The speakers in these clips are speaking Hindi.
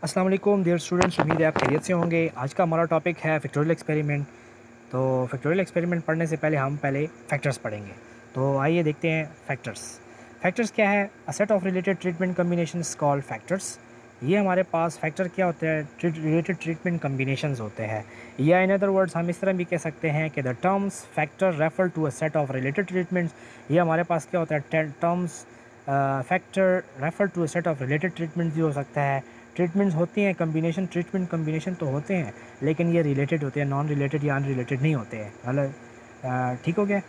अस्सलाम वालेकुम डियर स्टूडेंट्स, उम्मीद है आप खैरियत से होंगे। आज का हमारा टॉपिक है फैक्टोरियल एक्सपेरिमेंट। तो फैक्टोरियल एक्सपेरिमेंट पढ़ने से पहले हम फैक्टर्स पढ़ेंगे। तो आइए देखते हैं फैक्टर्स। फैक्टर्स क्या है? अ set of related treatment combinations called factors. ये हमारे पास फैक्टर क्या होते हैं? रिलेटेड ट्रीटमेंट कम्बिनेशंस होते हैं, या इन अदर वर्ड्स हम इस तरह भी कह सकते हैं कि the terms factor refer to a set of related treatments. ये हमारे पास क्या होता है? Terms factor refer to a set of related treatments भी हो सकता है। ट्रीटमेंट्स होती हैं, कम्बिनेशन ट्रीटमेंट कम्बिनेशन तो होते हैं, लेकिन ये रिलेटेड होते हैं, नॉन रिलेटेड या अनरिलेटेड नहीं होते हैं। मतलब ठीक हो गया?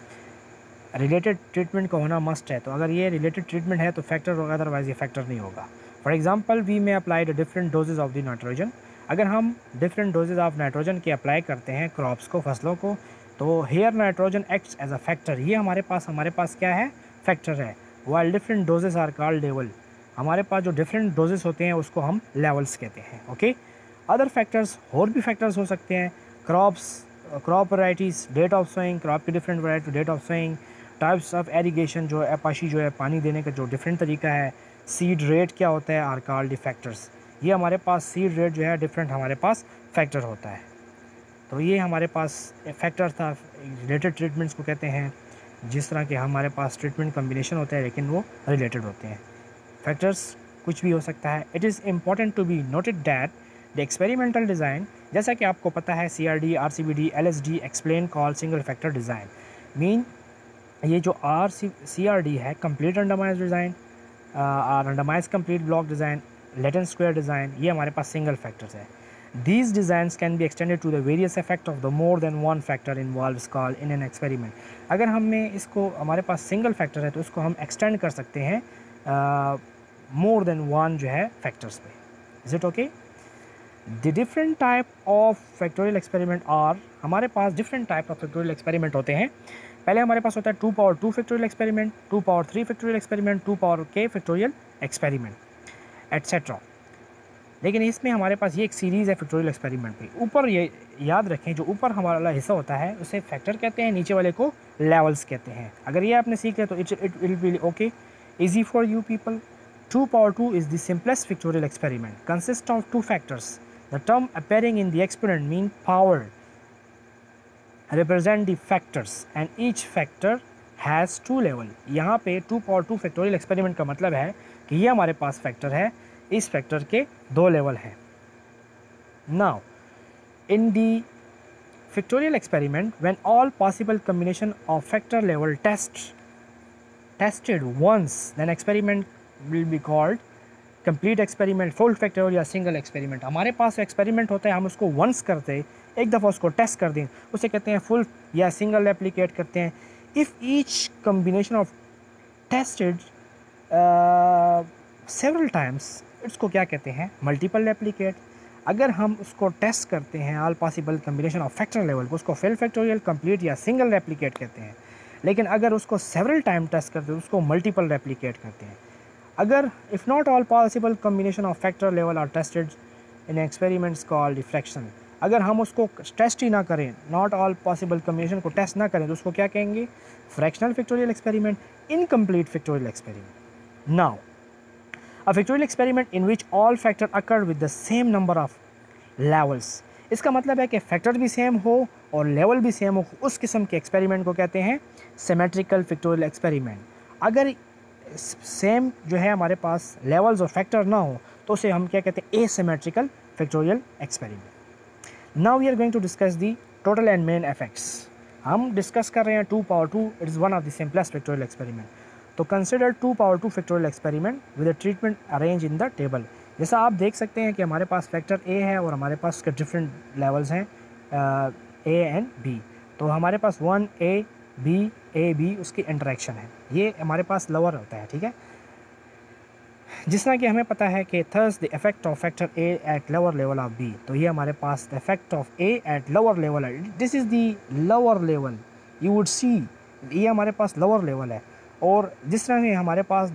रिलेटेड ट्रीटमेंट का होना मस्ट है। तो अगर ये रिलेटेड ट्रीटमेंट है तो फैक्टर होगा, अदरवाइज ये फैक्टर नहीं होगा। For example we may apply the different doses of the nitrogen. अगर हम डिफरेंट डोजेज ऑफ नाइट्रोजन के अप्लाई करते हैं क्रॉप्स को, फसलों को, तो here nitrogen acts as a factor. ये हमारे पास क्या है? फैक्टर है। While different doses are called level. हमारे पास जो डिफरेंट डोजेस होते हैं उसको हम लेवल्स कहते हैं। ओके, अदर फैक्टर्स और भी फैक्टर्स हो सकते हैं। Crop varieties, date of sowing, crop की different variety, date of sowing, types of irrigation, जो एपाशी जो है पानी देने का जो डिफरेंट तरीका है, सीड रेट क्या होता है, आर कॉल्ड फैक्टर्स। ये हमारे पास सीड रेट जो है डिफरेंट हमारे पास फैक्टर होता है। तो ये हमारे पास फैक्टर था। रिलेटेड ट्रीटमेंट्स को कहते हैं, जिस तरह के हमारे पास ट्रीटमेंट कम्बिनेशन होते हैं लेकिन वो रिलेटेड होते हैं। फैक्टर्स कुछ भी हो सकता है। It is important to be noted that the experimental design, जैसा कि आपको पता है CRD, RCBD, LSD explain call single factor design. Mean ये जो CRD है, complete randomised design, randomised complete block design, latent square design, ये हमारे पास सिंगल फैक्टर्स है। These designs can be extended to the various effect of the more than one factor involved called in an experiment। अगर हमें इसको, हमारे पास सिंगल फैक्टर है तो इसको हम एक्सटेंड कर सकते हैं मोर देन वन जो है फैक्टर्स पे। Is it okay? The different type of factorial experiment are, हमारे पास different type of factorial experiment होते हैं। पहले हमारे पास होता है 2 power 2 factorial experiment, 2 power 3 factorial experiment, 2 power k factorial experiment etcetera. लेकिन इसमें हमारे पास ये एक सीरीज़ है फैक्टोरियल एक्सपेरिमेंट पे। ऊपर ये याद रखें, जो ऊपर हमारा हिस्सा होता है उसे फैक्टर कहते हैं, नीचे वाले को लेवल्स कहते हैं। अगर ये आपने सीख लिया तो it will B okay, easy for you people. 2 power 2 is the simplest factorial experiment, consists of two factors. The term appearing in the exponent mean power represent the factors and each factor has two level। यहाँ पे 2 पावर 2 फैक्टोरियल एक्सपेरिमेंट का मतलब है कि ये हमारे पास फैक्टर है, इस फैक्टर के 2 लेवल हैं। Now in the factorial experiment, when all possible combination of factor level tested once, then experiment will be called complete experiment, full factorial या single experiment। हमारे पास एक्सपेरिमेंट होता है, हम उसको वंस करते हैं, एक दफ़ा उसको टेस्ट कर दें, उसे कहते हैं फुल या सिंगल रेप्लिकेट करते हैं। If each combination of tested several times, इसको क्या कहते हैं? Multiple replicate. अगर हम उसको टेस्ट करते हैं all possible combination of factor level को, उसको फुल फैक्टोरियल, कंप्लीट या सिंगल रेप्लिकेट कहते हैं। लेकिन अगर उसको सेवरल टाइम टेस्ट करते हैं उसको मल्टीपल रेप्लिकेट करते हैं। अगर if not all possible combination of factor level are tested in experiments called reflection. अगर हम उसको टेस्ट ही ना करें, नॉट ऑल पॉसिबल कम्बिनेशन को टेस्ट ना करें, तो उसको क्या कहेंगे? Fractional factorial experiment, incomplete factorial experiment. Now a factorial experiment in which all factor occur with the same number of levels। इसका मतलब है कि फैक्टर भी सेम हो और लेवल भी सेम हो, उस किस्म के एक्सपेरिमेंट को कहते हैं सिमेट्रिकल फैक्टोरियल एक्सपेरिमेंट। अगर सेम जो है हमारे पास लेवल्स और फैक्टर ना हो तो उसे हम क्या कहते हैं? Asymmetrical factorial experiment. Now we are going to discuss the total and main effects. हम डिस्कस कर रहे हैं 2 power 2, it is one of the simplest factorial experiment. तो consider 2 power 2 factorial experiment with a treatment arrange in the table. जैसा आप देख सकते हैं कि हमारे पास फैक्टर A है और हमारे पास उसके डिफरेंट लेवल्स हैं A एंड B। तो हमारे पास 1A B A B उसकी इंटरेक्शन है, ये हमारे पास लोअर होता है। ठीक है, जिस तरह कि हमें पता है कि first the effect of factor A at lower level of B, तो ये हमारे पास the effect of A at lower level है। This is the lower level, you would see ये हमारे पास लोअर लेवल है। और जिस तरह से हमारे पास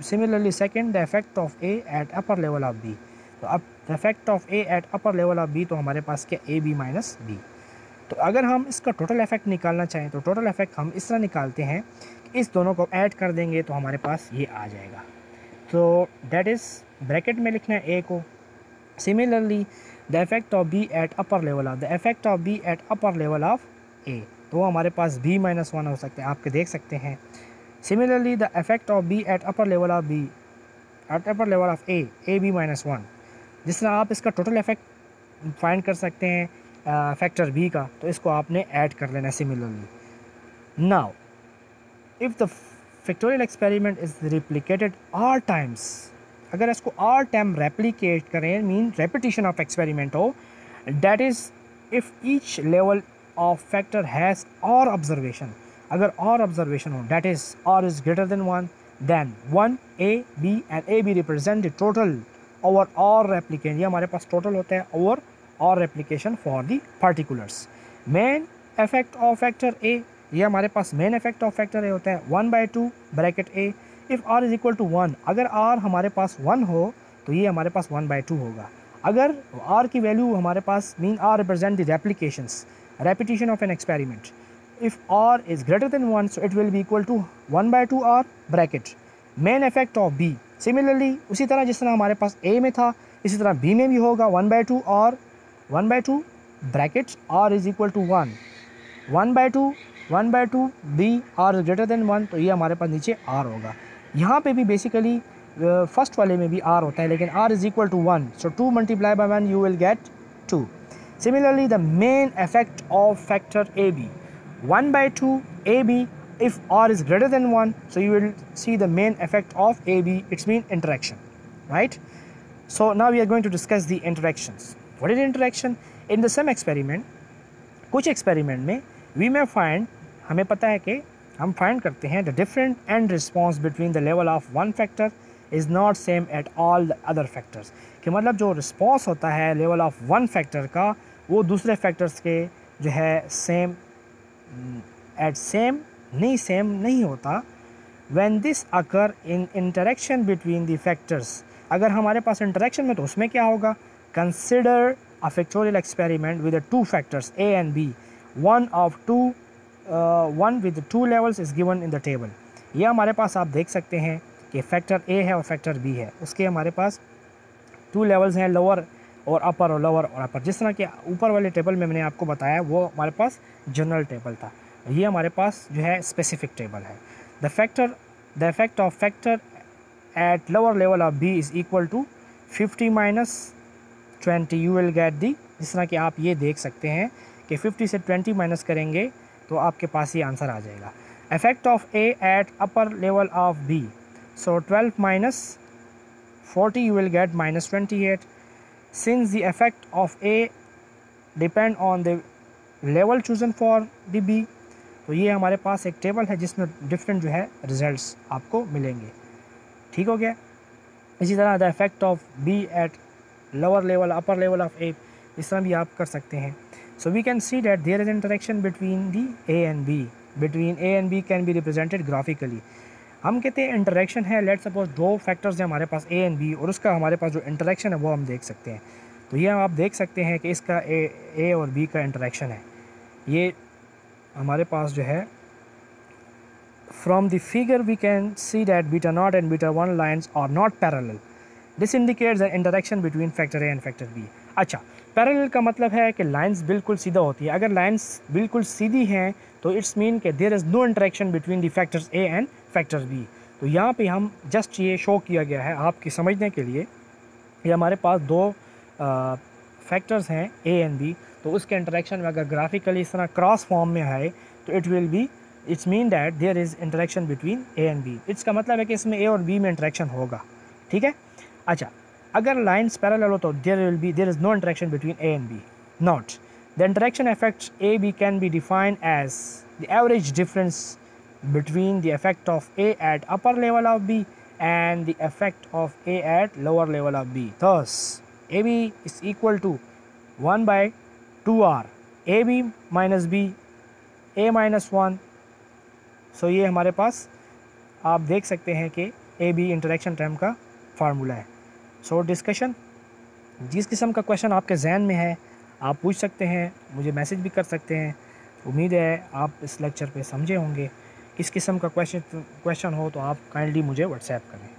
similarly second the effect of A at upper level of B, तो अब the effect of A at upper level of B, तो हमारे पास क्या? AB minus B। तो अगर हम इसका टोटल इफेक्ट निकालना चाहें तो टोटल इफेक्ट हम इस तरह निकालते हैं कि इस दोनों को ऐड कर देंगे तो हमारे पास ये आ जाएगा। तो दैट इज़ ब्रैकेट में लिखना है A को, similarly the effect of B at upper level of the effect of B at upper level of A, तो हमारे पास b माइनस वन हो सकते हैं, आपके देख सकते हैं। Similarly the effect of B at upper level of B at upper level of A B minus one. जिस तरह आप इसका टोटल इफेक्ट फाइंड कर सकते हैं फैक्टर b का, तो इसको आपने ऐड कर लेना similarly. Now if the factorial experiment is replicated R times, अगर इसको आर टाइम रेप्लिकेट करें, मीन रेपिटेशन ऑफ एक्सपेरिमेंट हो, that is if each level of factor has R observation, अगर और ऑब्जर्वेशन हो, that is R is greater than one, then 1 a b and a b represent the total over or replicant, ये हमारे पास टोटल होता है over or replication for the particulars। main effect of factor a, ये हमारे पास main effect of factor a होता है 1/2 bracket a। if r is equal to 1, अगर r हमारे पास 1 हो तो ये हमारे पास 1/2 होगा। अगर r की वैल्यू हमारे पास mean r represent the replications, repetition of an experiment। if r is greater than 1, so it will be equal to 1/2 r bracket main effect of b। similarly उसी तरह जिस तरह हमारे पास a में था, इसी तरह b में भी होगा 1/2 r 1/2 bracket r is equal to 1 1/2 b r is greater than 1, तो ये हमारे पास नीचे r होगा। यहाँ पे भी बेसिकली फर्स्ट वाले में भी r होता है, लेकिन r is equal to 1, so 2 multiplied by 1 you will get 2। similarly the main effect of factor ab 1/2 ab, if r is greater than 1, so you will see the main effect of ab, it's mean interaction, right? So now we are going to discuss the interactions। what is interaction? in the same experiment, कुछ experiment में we may find, हमें पता है कि हम find करते हैं the different end response between the level of one factor is not same at all the other factors, कि मतलब जो response होता है level of one factor का, वो दूसरे factors के जो है same नहीं होता। when this occur in interaction between the factors, अगर हमारे पास interaction में, तो उसमें क्या होगा? consider a factorial experiment with the two factors a and b, one with the two levels is given in the table। ये हमारे पास आप देख सकते हैं कि फैक्टर a है और फैक्टर b है, उसके हमारे पास 2 लेवल्स हैं, लोअर और अपर और लोअर और अपर। जिस तरह के ऊपर वाले टेबल में मैंने आपको बताया, वो हमारे पास जनरल टेबल था, ये हमारे पास जो है स्पेसिफिक टेबल है। The effect of factor at lower level of b is equal to 50 minus 20, you will get the. जिस तरह कि आप ये देख सकते हैं कि 50 से 20 माइनस करेंगे तो आपके पास ये आंसर आ जाएगा। Effect of a at upper level of b, so 12 minus 40 you will get minus 28। since the effect of a depend on the level chosen for the b, तो ये हमारे पास एक टेबल है जिसमें डिफरेंट जो है रिजल्ट्स आपको मिलेंगे। ठीक हो गया। इसी तरह the effect of b at lower level upper level of a, इस तरह भी आप कर सकते हैं। So we can see that there is interaction between the a and b, between a and b can be represented graphically. हम कहते हैं इंटरेक्शन है, लेट सपोज दो फैक्टर्स हैं हमारे पास a एंड b, और उसका हमारे पास जो इंटरेक्शन है वो हम देख सकते हैं। तो ये आप देख सकते हैं कि इसका a और b का इंटरेक्शन है। ये हमारे पास जो है from the figure we can see that beta nought and beta one lines are not parallel. This indicates the interaction between factor a and factor b। अच्छा, पैरेलल का मतलब है कि लाइंस बिल्कुल सीधा होती है। अगर लाइंस बिल्कुल सीधी हैं तो इट्स मीन कि there is no interaction between the factors a and factor b। तो यहाँ पे हम जस्ट ये शो किया गया है आपकी समझने के लिए, ये हमारे पास दो फैक्टर्स हैं a एंड b, तो उसके इंटरेक्शन में अगर ग्राफिकली इस तरह क्रॉस फॉर्म में है तो it will be, it's mean that there is interaction between a and b। इसका मतलब है कि इसमें a और b में इंटरेक्शन होगा। ठीक है। अच्छा, अगर लाइन्स पैरेलल हो तो there is no interaction between a and b। Not the interaction effects a b can be defined as the average difference between the effect of a at upper level of b and the effect of a at lower level of b. Thus, ab is equal to 1 by 2r, ab minus b, a minus 1। So ये हमारे पास आप देख सकते हैं कि ab इंटरेक्शन टर्म का फार्मूला है। सो डिस्कशन, जिस किस्म का क्वेश्चन आपके जहन में है आप पूछ सकते हैं, मुझे मैसेज भी कर सकते हैं। उम्मीद है आप इस लेक्चर पे समझे होंगे। इस किस्म का क्वेश्चन हो तो आप काइंडली मुझे व्हाट्सएप करें।